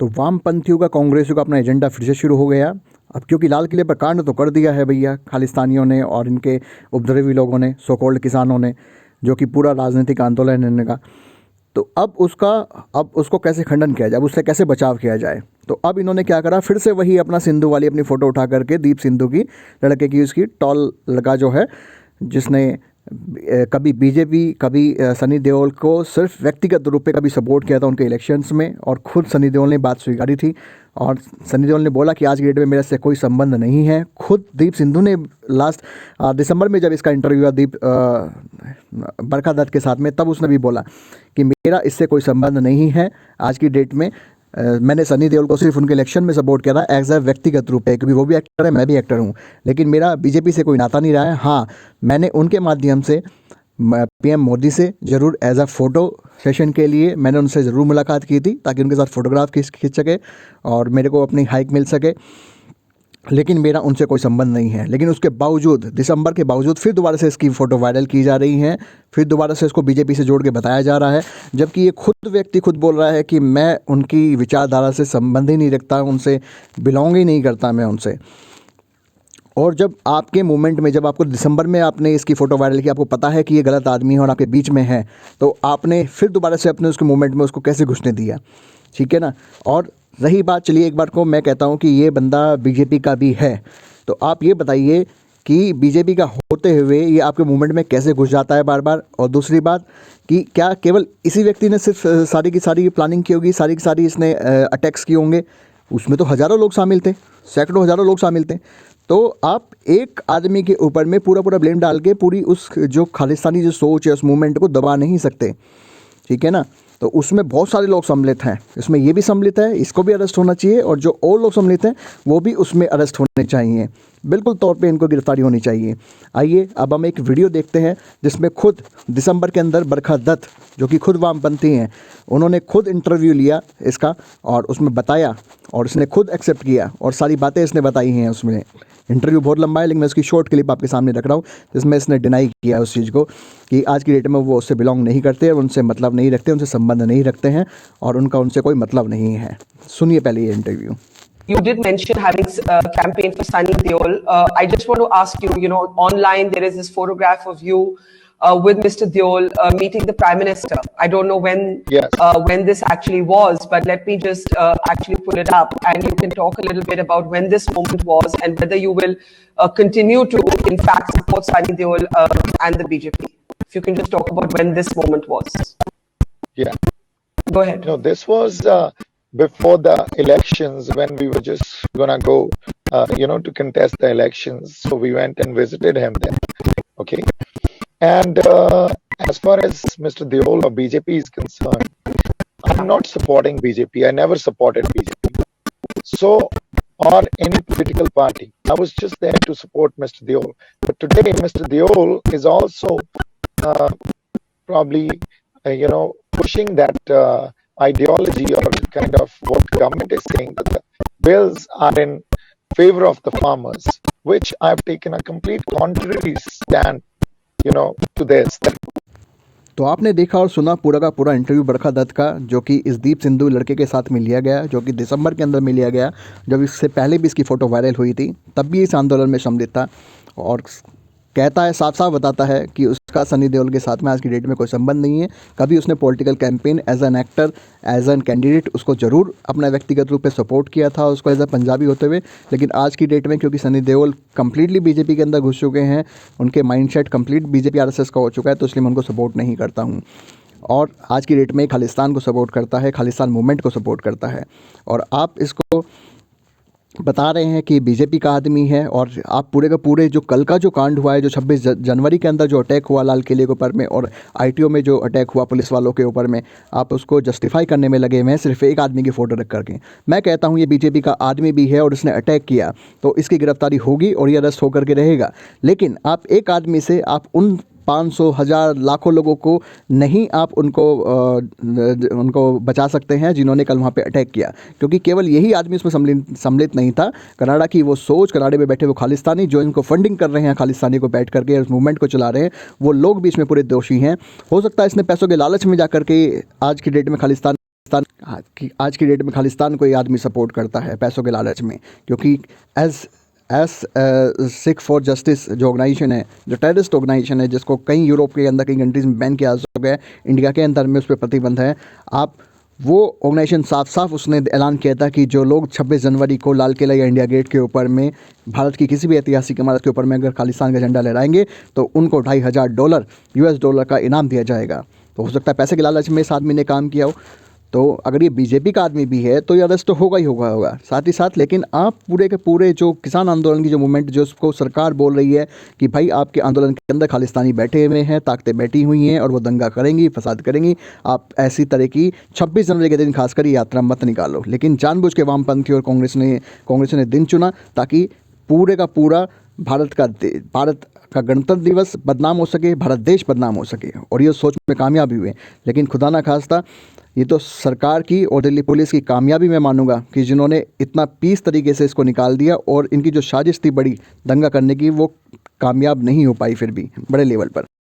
तो वामपंथियों का, कांग्रेसियों का अपना एजेंडा फिर से शुरू हो गया। अब क्योंकि लाल किले पर कांड तो कर दिया है भैया खालिस्तानियों ने और इनके उपद्रवी लोगों ने, सो कॉल्ड किसानों ने, जो कि पूरा राजनीतिक आंदोलन है इनका। तो अब उसको कैसे खंडन किया जाए, अब उससे कैसे बचाव किया जाए। तो अब इन्होंने क्या करा, फिर से वही अपना सिंधु वाली अपनी फ़ोटो उठा करके, दीप सिंधु की, लड़के की, उसकी टॉल लड़का जो है, जिसने कभी बीजेपी, कभी सनी देओल को सिर्फ व्यक्तिगत रूप पे कभी सपोर्ट किया था उनके इलेक्शंस में, और ख़ुद सनी देओल ने बात स्वीकारी थी और सनी देओल ने बोला कि आज की डेट में मेरे से कोई संबंध नहीं है। खुद दीप सिंधु ने लास्ट दिसंबर में जब इसका इंटरव्यू हुआ दीप बरखा दत्त के साथ में, तब उसने भी बोला कि मेरा इससे कोई संबंध नहीं है आज की डेट में। मैंने सनी देओल को सिर्फ उनके इलेक्शन में सपोर्ट किया था एज अ व्यक्तिगत रूप पे, क्योंकि वो भी एक्टर है, मैं भी एक्टर हूँ, लेकिन मेरा बीजेपी से कोई नाता नहीं रहा है। हाँ, मैंने उनके माध्यम से पीएम मोदी से ज़रूर एज अ फ़ोटो सेशन के लिए मैंने उनसे ज़रूर मुलाकात की थी, ताकि उनके साथ फ़ोटोग्राफ खींच सके और मेरे को अपनी हाइक मिल सके, लेकिन मेरा उनसे कोई संबंध नहीं है। लेकिन उसके बावजूद, दिसंबर के बावजूद, फिर दोबारा से इसकी फ़ोटो वायरल की जा रही हैं, फिर दोबारा से इसको बीजेपी से जोड़ के बताया जा रहा है, जबकि ये खुद व्यक्ति खुद बोल रहा है कि मैं उनकी विचारधारा से संबंध ही नहीं रखता, उनसे बिलोंग ही नहीं करता मैं उनसे। और जब आपके मूवमेंट में, जब आपको दिसंबर में आपने इसकी फ़ोटो वायरल की, आपको पता है कि ये गलत आदमी है और आपके बीच में है, तो आपने फिर दोबारा से अपने उसके मूवमेंट में उसको कैसे घुसने दिया, ठीक है ना। और रही बात, चलिए एक बार को मैं कहता हूँ कि ये बंदा बीजेपी का भी है, तो आप ये बताइए कि बीजेपी का होते हुए ये आपके मूवमेंट में कैसे घुस जाता है बार बार। और दूसरी बात कि क्या केवल इसी व्यक्ति ने सिर्फ सारी की सारी प्लानिंग की होगी, सारी की सारी इसने अटैक्स किए होंगे? उसमें तो हज़ारों लोग शामिल थे, सैकड़ों हज़ारों लोग शामिल थे। तो आप एक आदमी के ऊपर में पूरा पूरा ब्लेम डाल के पूरी उस जो खालिस्तानी जो सोच है, उस मूवमेंट को दबा नहीं सकते, ठीक है ना। तो उसमें बहुत सारे लोग सम्मिलित हैं, इसमें ये भी सम्मिलित है, इसको भी अरेस्ट होना चाहिए, और जो और लोग सम्मिलित हैं वो भी उसमें अरेस्ट होने चाहिए, बिल्कुल तौर पे इनको गिरफ्तारी होनी चाहिए। आइए अब हम एक वीडियो देखते हैं जिसमें खुद दिसंबर के अंदर बरखा दत्त, जो कि खुद वामपंथी हैं, उन्होंने खुद इंटरव्यू लिया इसका और उसमें बताया, और इसने खुद एक्सेप्ट किया और सारी बातें इसने बताई हैं उसमें। इंटरव्यू बहुत लंबा है, लेकिन मैं उसकी शॉर्ट क्लिप आपके सामने रख रहा हूँ, जिसमें इसने डिनाई किया उस चीज़ को कि आज की डेट में वो उससे बिलोंग नहीं करते, उनसे मतलब नहीं रखते, उनसे संबंध नहीं रखते हैं और उनका उनसे कोई मतलब नहीं है। सुनिए पहले ये interview. You did mention having campaign for Sunny Deol. I just want to ask you, online there is this photograph of you with Mr. Deol meeting the Prime Minister. I don't know when this actually was, but let me just actually pull it up, and you can talk a little bit about when this moment was and whether you will continue to, in fact, support Sunny Deol and the BJP. If you can just talk about when this moment was. Yeah. Go ahead. This was before the elections, when we were just gonna go, to contest the elections. So we went and visited him then. Okay. And as far as Mr. Deol or BJP is concerned, I'm not supporting BJP. I never supported BJP. So, or any political party. I was just there to support Mr. Deol. But today, Mr. Deol is also probably, pushing that ideology, or kind of what government is saying, that the bills are in favor of the farmers, which I've taken a complete contrary stand, to this. तो आपने देखा और सुना पूरा का पूरा interview बरखा दत्त का, जो कि इस दीप सिंधु लड़के के साथ में लिया गया, जो कि दिसंबर के अंदर में लिया गया, जब इससे पहले भी इसकी फ़ोटो वायरल हुई थी, तब भी इस आंदोलन में सम्मिलित था। और कहता है, साफ साफ बताता है कि उसका सनी देओल के साथ में आज की डेट में कोई संबंध नहीं है। कभी उसने political campaign as an actor, as an candidate उसको ज़रूर अपना व्यक्तिगत रूप से सपोर्ट किया था, उसको एज अ पंजाबी होते हुए, लेकिन आज की डेट में क्योंकि सनी देओल कम्प्लीटली बीजेपी के अंदर घुस चुके हैं, उनके माइंडसेट कंप्लीट बीजेपी आरएसएस का हो चुका है, तो इसलिए मैं उनको सपोर्ट नहीं करता हूँ। और आज की डेट में खालिस्तान को सपोर्ट करता है, खालिस्तान मूवमेंट को सपोर्ट करता है, और आप इसको बता रहे हैं कि बीजेपी का आदमी है। और आप पूरे का पूरे जो कल का जो कांड हुआ है, जो 26 जनवरी के अंदर जो अटैक हुआ लाल किले के ऊपर में, और आईटीओ में जो अटैक हुआ पुलिस वालों के ऊपर में, आप उसको जस्टिफाई करने में लगे हुए हैं सिर्फ एक आदमी की फ़ोटो रख करके। मैं कहता हूँ ये बीजेपी का आदमी भी है और इसने अटैक किया, तो इसकी गिरफ्तारी होगी और ये अरेस्ट होकर के रहेगा। लेकिन आप एक आदमी से आप उन 500, 1000, लाखों लोगों को नहीं आप उनको बचा सकते हैं जिन्होंने कल वहाँ पे अटैक किया, क्योंकि केवल यही आदमी उसमें सम्मिलित नहीं था। कनाडा की वो सोच, कनाडा में बैठे वो खालिस्तानी जो इनको फंडिंग कर रहे हैं, खालिस्तानी को बैठ करके उस मूवमेंट को चला रहे हैं, वो लोग भी इसमें पूरे दोषी हैं। हो सकता है इसने पैसों के लालच में जा करके आज की डेट में खालिस्तान आज की डेट में खालिस्तान को ये आदमी सपोर्ट करता है पैसों के लालच में, क्योंकि एज सिख फॉर जस्टिस जो ऑर्गेनाइजेशन है, जो टेररिस्ट ऑर्गेनाइजेशन है, जिसको कई यूरोप के अंदर कई कंट्रीज़ में बैन किया जा चुका है, इंडिया के अंदर में उस पर प्रतिबंध है। आप वो ऑर्गेनाइजेशन साफ साफ उसने ऐलान किया था कि जो लोग 26 जनवरी को लाल किला या इंडिया गेट के ऊपर में भारत की किसी भी ऐतिहासिक इमारत के ऊपर में अगर खालिस्तान का झंडा लहराएंगे तो उनको $2,500 US डॉलर का इनाम दिया जाएगा। तो हो सकता है पैसे के लालच में इस आदमी ने काम किया हो। तो अगर ये बीजेपी का आदमी भी है तो ये अरेस्ट तो होगा ही होगा साथ ही साथ। लेकिन आप पूरे के पूरे जो किसान आंदोलन की जो मूवमेंट जो उसको सरकार बोल रही है कि भाई आपके आंदोलन के अंदर खालिस्तानी बैठे हुए हैं, ताकतें बैठी हुई हैं और वो दंगा करेंगी, फसाद करेंगी, आप ऐसी तरह की 26 जनवरी के दिन खासकर यात्रा मत निकालो। लेकिन जानबूझ के वामपंथी और कांग्रेस ने दिन चुना ताकि पूरे का पूरा भारत का गणतंत्र दिवस बदनाम हो सके, भारत देश बदनाम हो सके, और ये सोच में कामयाब हुए। लेकिन खुदा ना खास्ता ये तो सरकार की और दिल्ली पुलिस की कामयाबी मैं मानूंगा कि जिन्होंने इतना पीस तरीके से इसको निकाल दिया, और इनकी जो साजिश थी बड़ी दंगा करने की वो कामयाब नहीं हो पाई फिर भी बड़े लेवल पर।